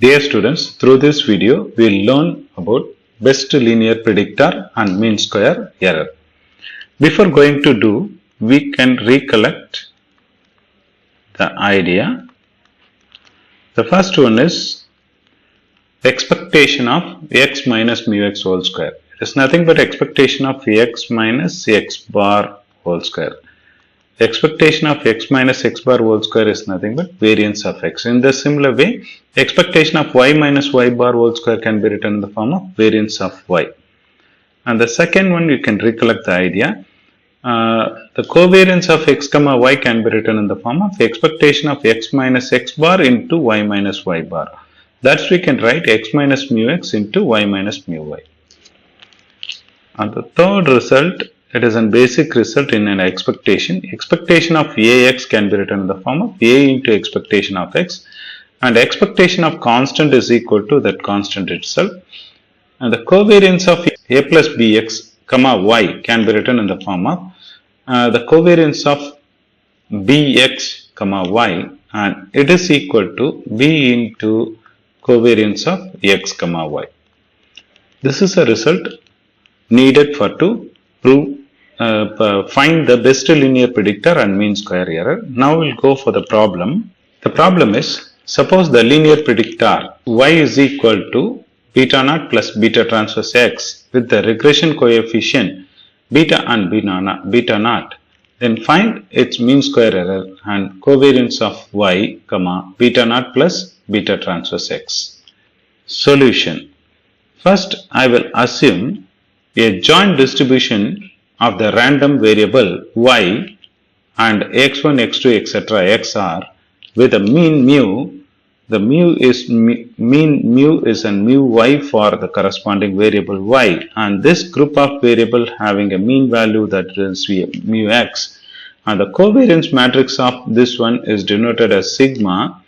Dear students, through this video, we will learn about best linear predictor and mean square error. Before going to do, we can recollect the idea. The first one is expectation of x minus mu x whole square. It is nothing but expectation of x minus x bar whole square. Expectation of x minus x bar whole square is nothing but variance of x. In the similar way, expectation of y minus y bar whole square can be written in the form of variance of y. And the second one, you can recollect the idea. The covariance of x comma y can be written in the form of expectation of x minus x bar into y minus y bar. That's we can write x minus mu x into y minus mu y. And the third result, it is a basic result in an expectation. Expectation of ax can be written in the form of a into expectation of x, and expectation of constant is equal to that constant itself. And the covariance of a plus bx comma y can be written in the form of the covariance of bx comma y, and it is equal to b into covariance of x comma y. This is a result needed for to prove find the best linear predictor and mean square error. Now we'll go for the problem. The problem is, suppose the linear predictor y is equal to beta naught plus beta transpose x with the regression coefficient beta and beta naught. Then find its mean square error and covariance of y comma beta naught plus beta transpose x. Solution. First, I will assume a joint distribution of the random variable y and x1, x2, etc. xr with a mean mu. The mean mu is a mu y for the corresponding variable y, and this group of variable having a mean value that is mu x, and the covariance matrix of this one is denoted as sigma.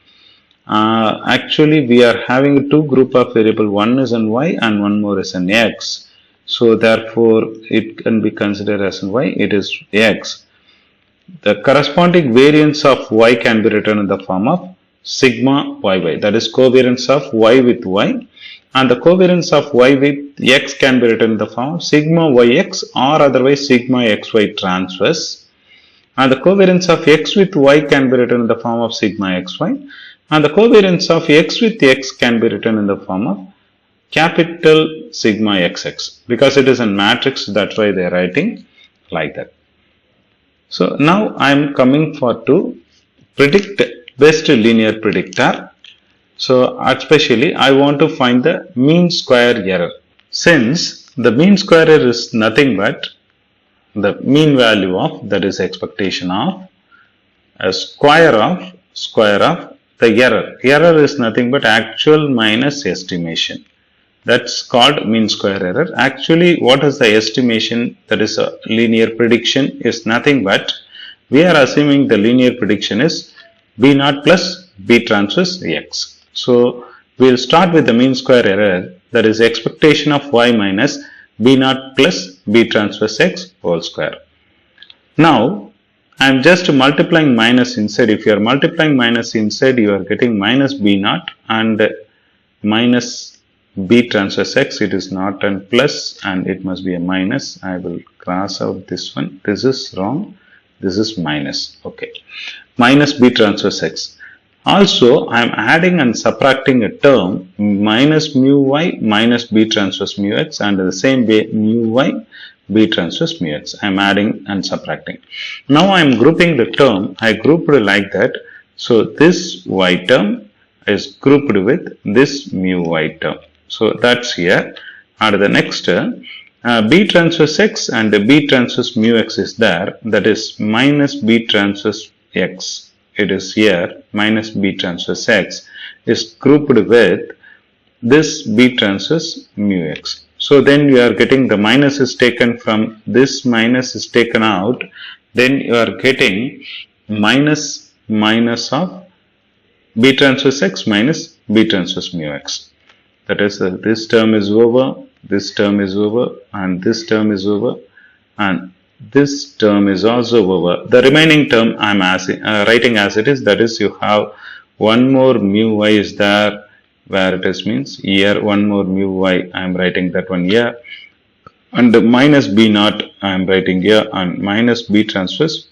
Actually, we are having two group of variable, one is an y and one more is an x. So therefore, it can be considered as y, it is x. The corresponding variance of y can be written in the form of sigma yy, that is covariance of y with y, and the covariance of y with x can be written in the form of sigma yx or otherwise sigma xy transverse, and the covariance of x with y can be written in the form of sigma xy, and the covariance of x with x can be written in the form of capital sigma xx, because it is a matrix, that's why they are writing like that. So now I am coming for to predict best linear predictor. So especially I want to find the mean square error. Since the mean square error is nothing but the mean value of, that is expectation of, a square of the error. Error is nothing but actual minus estimation. That's called mean square error. Actually, what is the estimation, that is a linear prediction, is nothing but we are assuming the linear prediction is b naught plus b transpose x. So we will start with the mean square error, that is expectation of y minus b naught plus b transpose x whole square. Now I am just multiplying minus inside. If you are multiplying minus inside, you are getting minus b naught and minus b transpose x. It is not a plus and it must be a minus. I will cross out this one. This is wrong. This is minus. Okay. Minus b transpose x. Also, I am adding and subtracting a term minus mu y minus b transpose mu x, and the same way mu y b transpose mu x. I am adding and subtracting. Now I am grouping the term. I grouped like that. So this y term is grouped with this mu y term. So that's here. And the next b transpose x and b transpose mu x is there. That is minus b transpose x. It is here. Minus b transpose x is grouped with this b transpose mu x. So then you are getting the minus is taken from this, minus is taken out. Then you are getting minus of b transpose x minus b transpose mu x. That is, this term is over, this term is over, and this term is over, and this term is also over. The remaining term I am writing as it is, that is, you have one more mu y is there, where it is means here one more mu y, I am writing that one here, and minus b naught I am writing here, and minus b transpose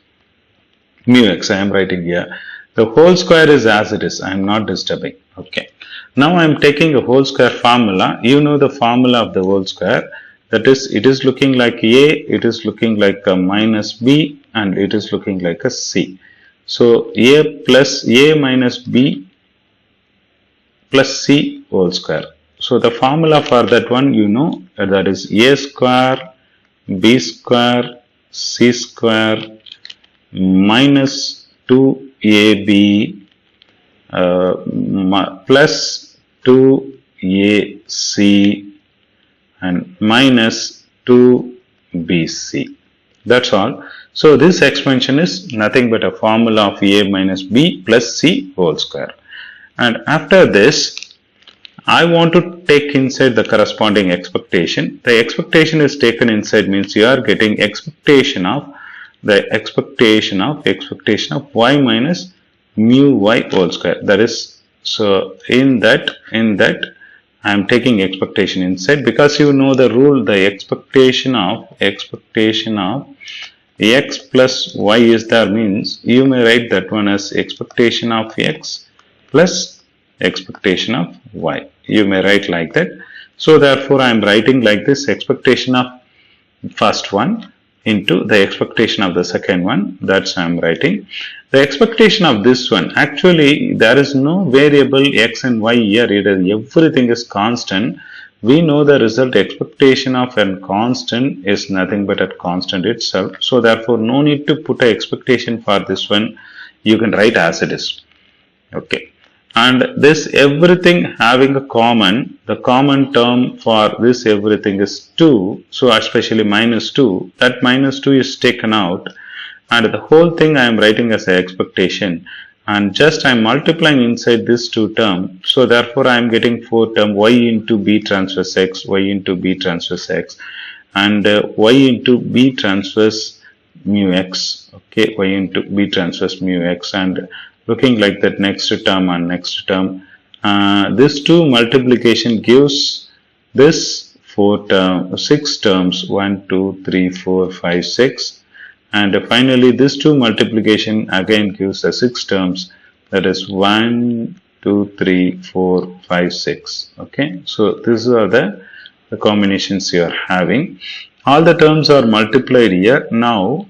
mu x I am writing here. The whole square is as it is, I am not disturbing. Okay. Now I am taking a whole square formula. You know the formula of the whole square. That is, it is looking like a, it is looking like a minus b, and it is looking like a c. So a plus a minus b plus c whole square. So the formula for that one, you know, that is a square b square c square minus 2ab plus 2ac and minus 2bc. That's all. So this expansion is nothing but a formula of a minus b plus c whole square. And after this, I want to take inside the corresponding expectation. The expectation is taken inside means you are getting expectation of y minus mu y whole square. That is, so in that I am taking expectation inside, because you know the rule, the expectation of x plus y is there means you may write that one as expectation of x plus expectation of y. You may write like that. So therefore I am writing like this: expectation of first one into the expectation of the second one. That's I am writing. The expectation of this one, actually there is no variable x and y here. Everything is constant. We know the result expectation of a constant is nothing but a constant itself. So therefore no need to put a expectation for this one. You can write as it is. Okay. And this everything having a common, the common term for this everything is 2. So especially minus 2, that minus 2 is taken out, and the whole thing I am writing as an expectation, and just I am multiplying inside this 2 term. So therefore I am getting 4 term y into b transpose x, y into b transpose x, and y into b transpose mu x. Okay, y into b transpose mu x, and looking like that next term and next term. This 2 multiplication gives this 6 terms, 1, 2, 3, 4, 5, 6, and finally this 2 multiplication again gives the 6 terms, that is 1, 2, 3, 4, 5, 6. Okay, so these are the combinations you are having. All the terms are multiplied here. Now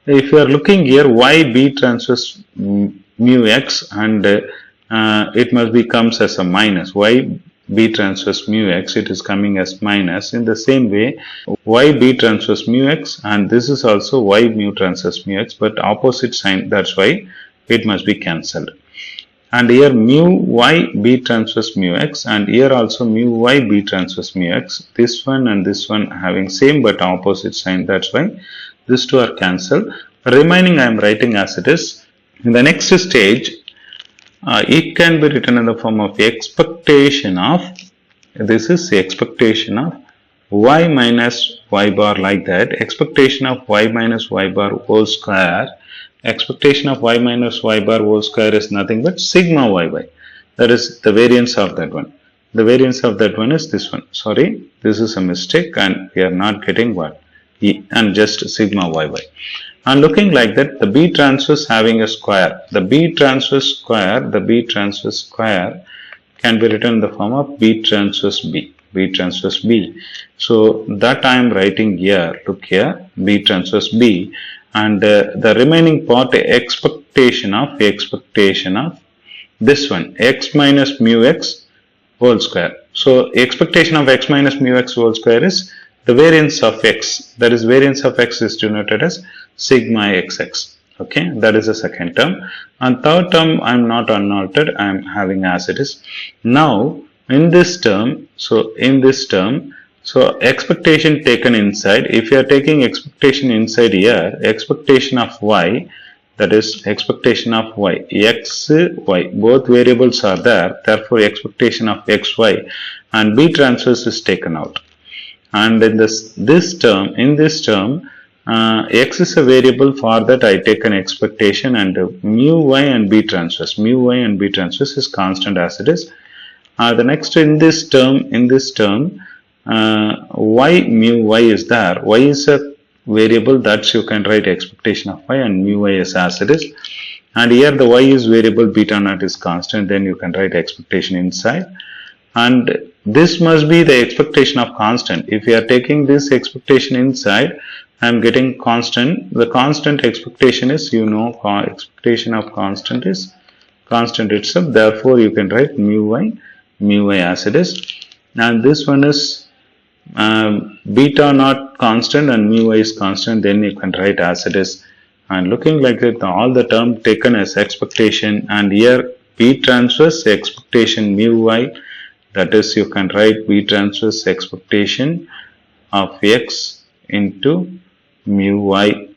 if you are looking here, y b transpose mu x, and it must be comes as a minus. Y b transpose mu x, it is coming as minus. In the same way, y b transpose mu x, and this is also y mu transpose mu x, but opposite sign. That's why it must be cancelled. And here mu y b transpose mu x, and here also mu y b transpose mu x. This one and this one having same but opposite sign. That's why these two are cancelled. Remaining I am writing as it is. In the next stage, it can be written in the form of expectation of, this is the expectation of y minus y bar, like that. Expectation of y minus y bar whole square. Expectation of y minus y bar whole square is nothing but sigma yy. That is the variance of that one. The variance of that one is this one. Sorry, this is a mistake, and we are not getting what? E, and just sigma yy. And looking like that, the b transpose having a square. The b transpose square can be written in the form of b transpose b. So that I am writing here. Look here, b transpose b, and the remaining part expectation of this one, x minus mu x whole square. So expectation of x minus mu x whole square is the variance of x. That is, variance of x is denoted as sigma xx. Okay, that is the second term. And third term I am not unaltered, I am having as it is. Now in this term, so expectation taken inside, if you are taking expectation inside here, expectation of y, that is expectation of y, x, y, both variables are there, therefore expectation of x, y, and b transpose is taken out. And in this term, x is a variable, for that I take an expectation, and mu y and b transpose is constant as it is. The next in this term, y mu y is there. Y is a variable that you can write expectation of y, and mu y is as it is. And here the y is variable, beta naught is constant, then you can write expectation inside. And this must be the expectation of constant. If you are taking this expectation inside, I am getting constant. The constant expectation is, expectation of constant is constant itself. Therefore, you can write mu y as it is. And this one is beta naught constant and mu y is constant. Then you can write as it is. And looking like that, all the term taken as expectation, and here B transverse expectation mu y. That is, you can write B transverse expectation of x into mu y.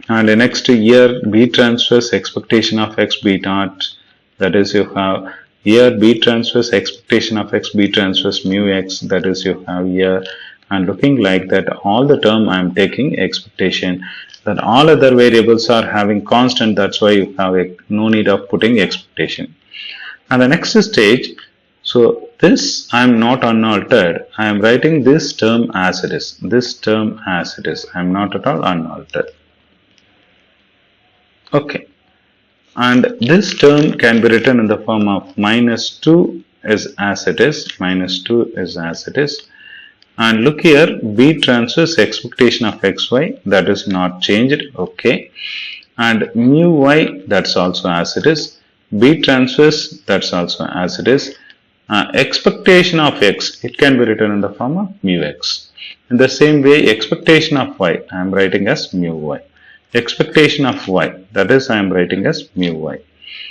And the next here B transverse expectation of x b naught. That is, you have here B transverse expectation of x B transverse mu x. That is, you have here. And looking like that, all the term I am taking expectation. That all other variables are having constant. That's why you have no need of putting expectation. And the next stage. So this I am not unaltered. I am writing this term as it is. This term as it is. I am not at all unaltered. Okay. And this term can be written in the form of -2 is as it is. -2 is as it is. And look here, B transverse expectation of xy, that is not changed. Okay. And mu y, that's also as it is. B transverse, that's also as it is. Expectation of x, it can be written in the form of mu x. In the same way, expectation of y, I am writing as mu y. Expectation of y, that is, I am writing as mu y.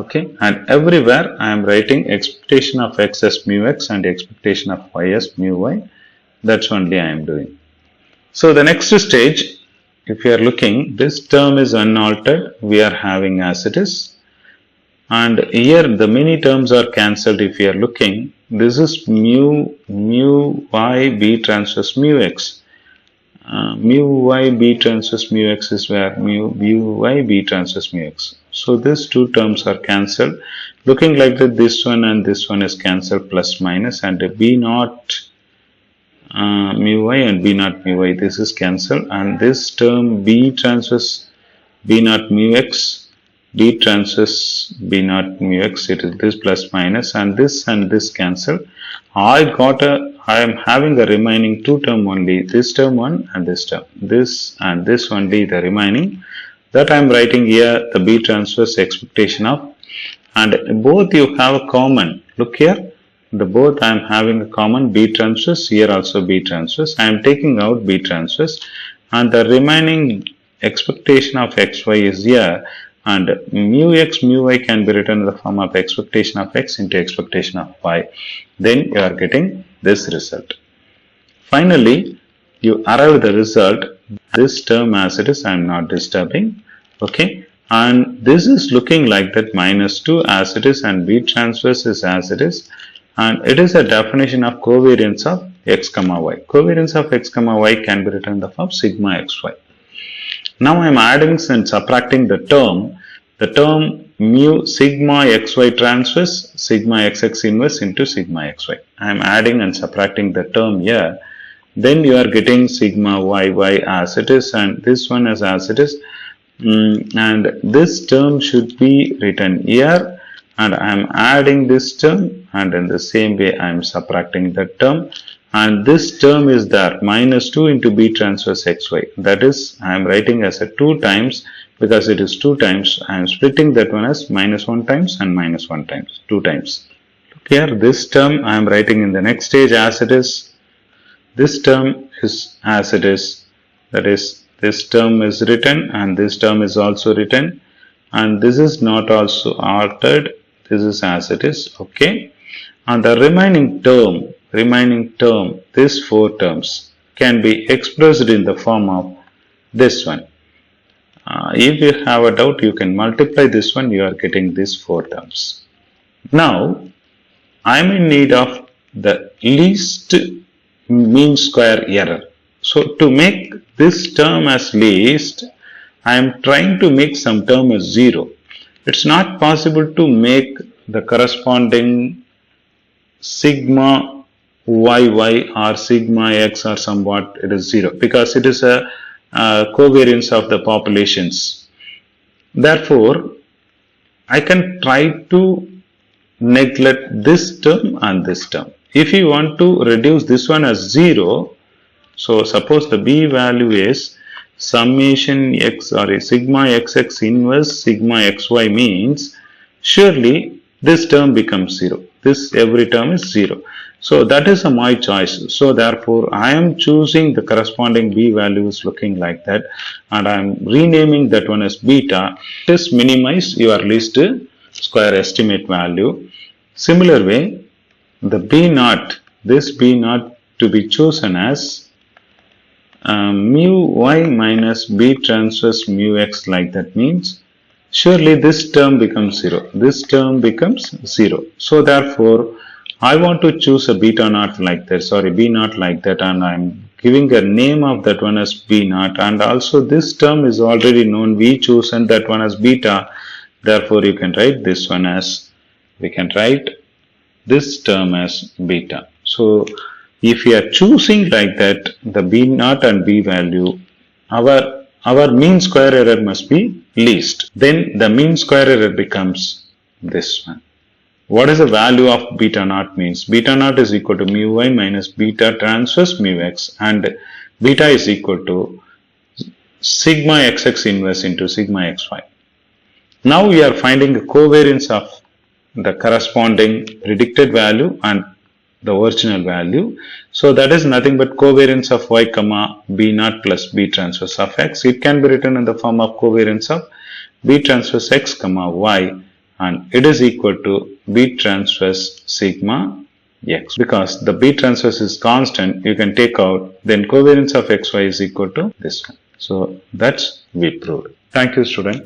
Okay, and everywhere I am writing expectation of x as mu x and expectation of y as mu y. That's only I am doing. So the next stage, if you are looking, this term is unaltered. We are having as it is. And here the many terms are cancelled. If you are looking, this is mu y b transverse mu x. Mu y b transverse mu x is where mu y b transverse mu x. So these two terms are cancelled. Looking like that, this one and this one is cancelled, plus minus, and b naught mu y and b naught mu y, this is cancelled. And this term b transverse b naught mu x, B transverse B naught mu x, it is this plus minus, and this cancel. I am having the remaining two term only, this term one and this term. This and this only the remaining. That I am writing here the B transverse expectation of, and both you have a common. Look here, the both I am having a common B transverse, here also B transverse. I am taking out B transverse, and the remaining expectation of xy is here. And mu x, mu y can be written in the form of expectation of x into expectation of y. Then you are getting this result. Finally, you arrive at the result. This term as it is, I am not disturbing. Okay. And this is looking like that, -2 as it is, and B transverse is as it is. And it is a definition of covariance of x comma y. Covariance of x comma y can be written in the form sigma xy. Now I am adding and subtracting the term mu sigma xy transverse, sigma xx inverse into sigma xy. I am adding and subtracting the term here. Then you are getting sigma yy as it is, and this one is as it is. And this term should be written here, and I am adding this term, and in the same way I am subtracting that term. And this term is there, -2 into B transverse xy. That is, I am writing as a 2 times, because it is 2 times. I am splitting that one as -1 times and -1 times, 2 times. Look here, this term I am writing in the next stage as it is. This term is as it is. That is, this term is written and this term is also written. And this is not also altered. This is as it is. Okay. And the remaining term, these 4 terms can be expressed in the form of this one. If you have a doubt, you can multiply this one, you are getting these 4 terms. Now, I am in need of the least mean square error. So, to make this term as least, I am trying to make some term as 0. It's not possible to make the corresponding sigma yy or sigma x or somewhat it is 0 because it is a covariance of the populations. Therefore, I can try to neglect this term and this term. If you want to reduce this one as 0, so suppose the b value is summation x or a sigma xx inverse sigma xy means surely this term becomes 0. This every term is 0. So that is my choice. So therefore I am choosing the corresponding b values looking like that and I am renaming that one as beta. Just minimize your least square estimate value. Similar way, the b naught, this b naught to be chosen as mu y minus b transverse mu x, like that means surely this term becomes 0. This term becomes 0. So therefore I want to choose a beta naught like that, sorry, b naught like that, and I'm giving a name of that one as b naught, and also this term is already known, we chosen that one as beta. Therefore you can write this one as, we can write this term as beta. So if you are choosing like that, the b naught and b value, our mean square error must be least. Then the mean square error becomes this one. What is the value of beta naught means? Beta naught is equal to mu y minus beta transverse mu x, and beta is equal to sigma xx inverse into sigma xy. Now we are finding the covariance of the corresponding predicted value and the original value. So that is nothing but covariance of y comma b naught plus b transverse of x. It can be written in the form of covariance of b transverse x comma y, and it is equal to b transverse sigma x. Because the b transverse is constant, you can take out, then covariance of xy is equal to this one. So that's we proved. Thank you, student.